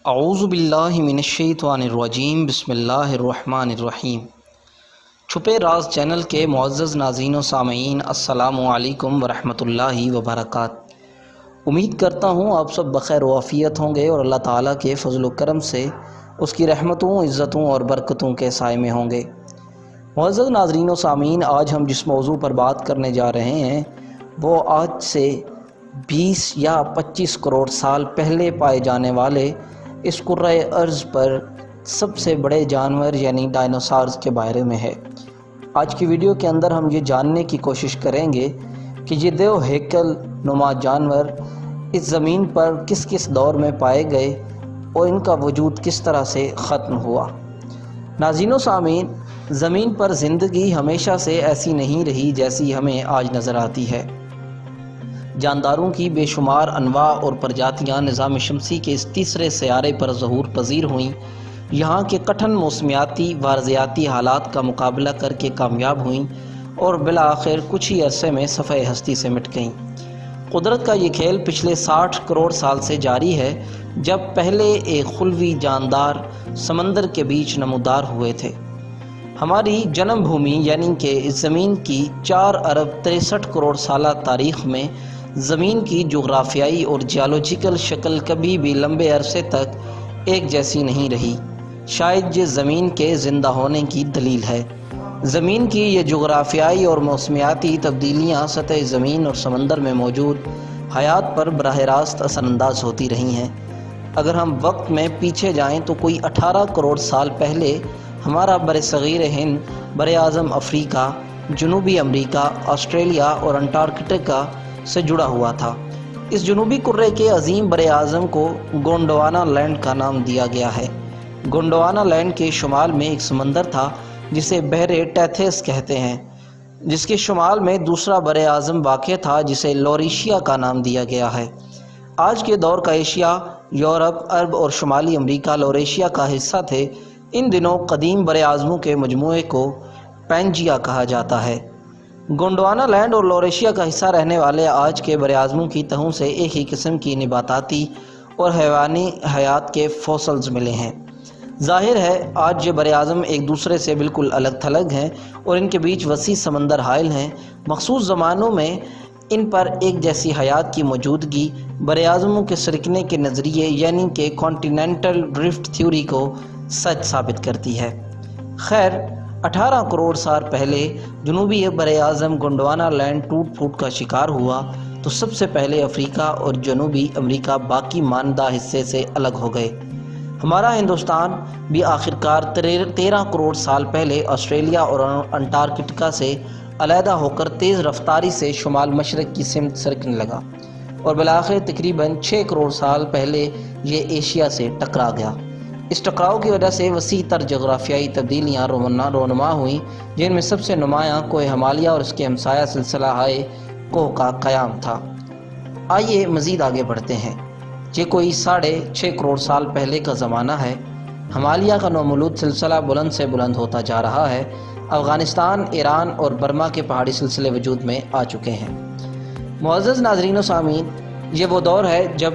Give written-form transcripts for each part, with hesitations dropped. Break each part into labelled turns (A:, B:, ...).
A: اعوذ باللہ من الشیطان الرجیم بسم اللہ الرحمن الرحیم۔ چھپے راز چینل کے معزز ناظرین و سامعین، السلام علیکم ورحمۃ اللہ وبرکاتہ۔ امید کرتا ہوں آپ سب بخیر و عافیت ہوں گے اور اللہ تعالیٰ کے فضل و کرم سے اس کی رحمتوں، عزتوں اور برکتوں کے سائے میں ہوں گے۔ معزز ناظرین و سامعین، آج ہم جس موضوع پر بات کرنے جا رہے ہیں وہ آج سے 20 یا 25 کروڑ سال پہلے پائے جانے والے اس کرۂ ارض پر سب سے بڑے جانور یعنی ڈائنوسارز کے بارے میں ہے۔ آج کی ویڈیو کے اندر ہم یہ جاننے کی کوشش کریں گے کہ یہ دیو ہیکل نما جانور اس زمین پر کس کس دور میں پائے گئے اور ان کا وجود کس طرح سے ختم ہوا۔ ناظرین و سامعین، زمین پر زندگی ہمیشہ سے ایسی نہیں رہی جیسی ہمیں آج نظر آتی ہے۔ جانداروں کی بے شمار انواع اور پرجاتیاں نظام شمسی کے اس تیسرے سیارے پر ظہور پذیر ہوئیں، یہاں کے کٹھن موسمیاتی و ارضیاتی حالات کا مقابلہ کر کے کامیاب ہوئیں اور بالآخر کچھ ہی عرصے میں صفحہ ہستی سے مٹ گئیں۔ قدرت کا یہ کھیل پچھلے 60 کروڑ سال سے جاری ہے، جب پہلے ایک خلوی جاندار سمندر کے بیچ نمودار ہوئے تھے۔ ہماری جنم بھومی یعنی کہ اس زمین کی 4 ارب 63 کروڑ سالہ تاریخ میں زمین کی جغرافیائی اور جیولوجیکل شکل کبھی بھی لمبے عرصے تک ایک جیسی نہیں رہی۔ شاید یہ زمین کے زندہ ہونے کی دلیل ہے۔ زمین کی یہ جغرافیائی اور موسمیاتی تبدیلیاں سطح زمین اور سمندر میں موجود حیات پر براہ راست اثر انداز ہوتی رہی ہیں۔ اگر ہم وقت میں پیچھے جائیں تو کوئی 18 کروڑ سال پہلے ہمارا برصغیر ہند، براعظم افریقہ، جنوبی امریکہ، آسٹریلیا اور انٹارکٹیکا سے جڑا ہوا تھا۔ اس جنوبی کرے کے عظیم براعظم کو گونڈوانا لینڈ کا نام دیا گیا ہے۔ گونڈوانا لینڈ کے شمال میں ایک سمندر تھا جسے بحر ٹیتھیس کہتے ہیں، جس کے شمال میں دوسرا براعظم واقع تھا جسے لوریشیا کا نام دیا گیا ہے۔ آج کے دور کا ایشیا، یورپ، عرب اور شمالی امریکہ لوریشیا کا حصہ تھے۔ ان دنوں قدیم براعظموں کے مجموعے کو پینجیا کہا جاتا ہے۔ گونڈوانا لینڈ اور لوریشیا کا حصہ رہنے والے آج کے براعظموں کی تہوں سے ایک ہی قسم کی نباتاتی اور حیوانی حیات کے فوسلز ملے ہیں۔ ظاہر ہے آج یہ براعظم ایک دوسرے سے بالکل الگ تھلگ ہیں اور ان کے بیچ وسیع سمندر حائل ہیں۔ مخصوص زمانوں میں ان پر ایک جیسی حیات کی موجودگی براعظموں کے سرکنے کے نظریے یعنی کہ کانٹیننٹل ڈرفٹ تھیوری کو سچ ثابت کرتی ہے۔ خیر، 18 کروڑ سال پہلے جنوبی براعظم گونڈوانا لینڈ ٹوٹ پھوٹ کا شکار ہوا تو سب سے پہلے افریقہ اور جنوبی امریکہ باقی ماندہ حصے سے الگ ہو گئے۔ ہمارا ہندوستان بھی آخرکار 13 کروڑ سال پہلے آسٹریلیا اور انٹارکٹیکا سے علیحدہ ہو کر تیز رفتاری سے شمال مشرق کی سمت سرکنے لگا اور بالآخر تقریباً 6 کروڑ سال پہلے یہ ایشیا سے ٹکرا گیا۔ اس ٹکراؤ کی وجہ سے وسیع تر جغرافیائی تبدیلیاں رونما ہوئیں، جن میں سب سے نمایاں کوہ ہمالیہ اور اس کے ہمسایہ سلسلہ کوہ کا قیام تھا۔ آئیے مزید آگے بڑھتے ہیں۔ یہ کوئی 6.5 کروڑ سال پہلے کا زمانہ ہے۔ ہمالیہ کا نومولود سلسلہ بلند سے بلند ہوتا جا رہا ہے۔ افغانستان، ایران اور برما کے پہاڑی سلسلے وجود میں آ چکے ہیں۔ معزز ناظرین و سامعین، یہ وہ دور ہے جب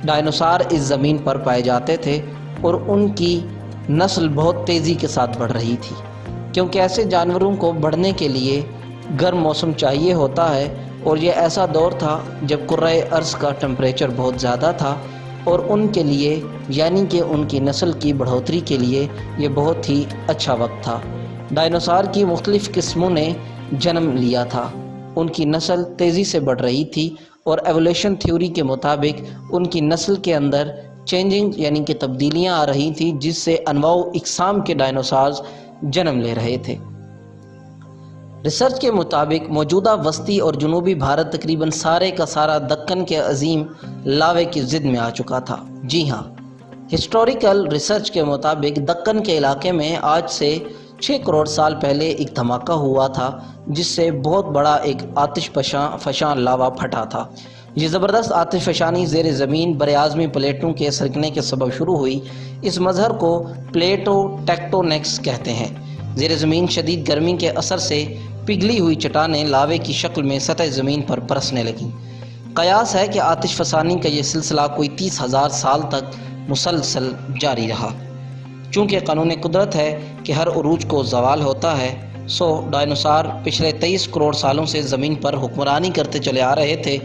A: ڈائنوسار اس زمین پر پائے جاتے تھے اور ان کی نسل بہت تیزی کے ساتھ بڑھ رہی تھی، کیونکہ ایسے جانوروں کو بڑھنے کے لیے گرم موسم چاہیے ہوتا ہے اور یہ ایسا دور تھا جب کرۂ ارض کا ٹمپریچر بہت زیادہ تھا اور ان کے لیے یعنی کہ ان کی نسل کی بڑھوتری کے لیے یہ بہت ہی اچھا وقت تھا۔ ڈائنوسار کی مختلف قسموں نے جنم لیا تھا، ان کی نسل تیزی سے بڑھ رہی تھی اور ایولیوشن تھیوری کے مطابق ان کی نسل کے اندر چینجنگ یعنی کہ تبدیلیاں آ رہی تھیں، جس سے انواع و اقسام کے ڈائنوسارز جنم لے رہے تھے۔ ریسرچ کے مطابق موجودہ وسطی اور جنوبی بھارت تقریباً سارے کا سارا دکن کے عظیم لاوے کی زد میں آ چکا تھا۔ جی ہاں، ہسٹوریکل ریسرچ کے مطابق دکن کے علاقے میں آج سے 6 کروڑ سال پہلے ایک دھماکہ ہوا تھا جس سے بہت بڑا ایک آتش فشاں لاوا پھٹا تھا۔ یہ زبردست آتش فشانی زیر زمین براعظمی پلیٹوں کے سرکنے کے سبب شروع ہوئی۔ اس مظہر کو پلیٹو ٹیکٹونکس کہتے ہیں۔ زیر زمین شدید گرمی کے اثر سے پگھلی ہوئی چٹانیں لاوے کی شکل میں سطح زمین پر برسنے لگیں۔ قیاس ہے کہ آتش فشانی کا یہ سلسلہ کوئی 30,000 سال تک مسلسل جاری رہا۔ چونکہ قانون قدرت ہے کہ ہر عروج کو زوال ہوتا ہے، سو ڈائنوسار پچھلے 23 کروڑ سالوں سے زمین پر حکمرانی کرتے چلے آ رہے تھے،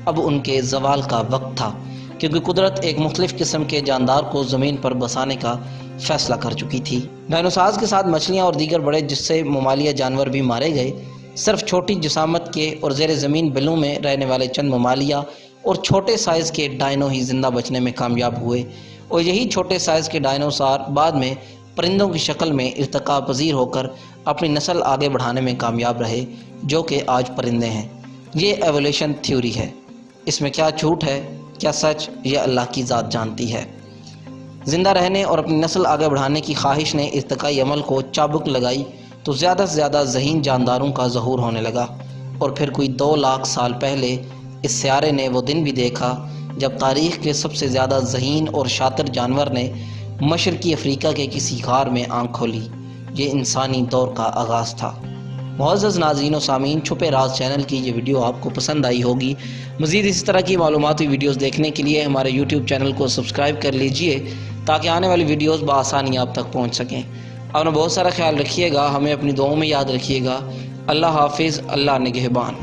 A: اب ان کے زوال کا وقت تھا، کیونکہ قدرت ایک مختلف قسم کے جاندار کو زمین پر بسانے کا فیصلہ کر چکی تھی۔ ڈائنوسارز کے ساتھ مچھلیاں اور دیگر بڑے جسے ممالیہ جانور بھی مارے گئے۔ صرف چھوٹی جسامت کے اور زیر زمین بلوں میں رہنے والے چند ممالیہ اور چھوٹے سائز کے ڈائنو ہی زندہ بچنے میں کامیاب ہوئے، اور یہی چھوٹے سائز کے ڈائنوسار بعد میں پرندوں کی شکل میں ارتقاء پذیر ہو کر اپنی نسل آگے بڑھانے میں کامیاب رہے، جو کہ آج پرندے ہیں۔ یہ ایولیوشن تھیوری ہے، اس میں کیا جھوٹ ہے کیا سچ، یہ اللہ کی ذات جانتی ہے۔ زندہ رہنے اور اپنی نسل آگے بڑھانے کی خواہش نے ارتقائی عمل کو چابک لگائی تو زیادہ سے زیادہ ذہین جانداروں کا ظہور ہونے لگا، اور پھر کوئی 2 لاکھ سال پہلے اس سیارے نے وہ دن بھی دیکھا جب تاریخ کے سب سے زیادہ ذہین اور شاطر جانور نے مشرقی افریقہ کے کسی غار میں آنکھ کھولی۔ یہ انسانی دور کا آغاز تھا۔ معزز ناظرین و سامعین، چھپے راز چینل کی یہ ویڈیو آپ کو پسند آئی ہوگی۔ مزید اسی طرح کی معلوماتی ویڈیوز دیکھنے کے لیے ہمارے یوٹیوب چینل کو سبسکرائب کر لیجئے تاکہ آنے والی ویڈیوز بآسانی آپ تک پہنچ سکیں۔ اپنا بہت سارا خیال رکھیے گا، ہمیں اپنی دعاؤں میں یاد رکھیے گا۔ اللہ حافظ، اللہ نگہبان۔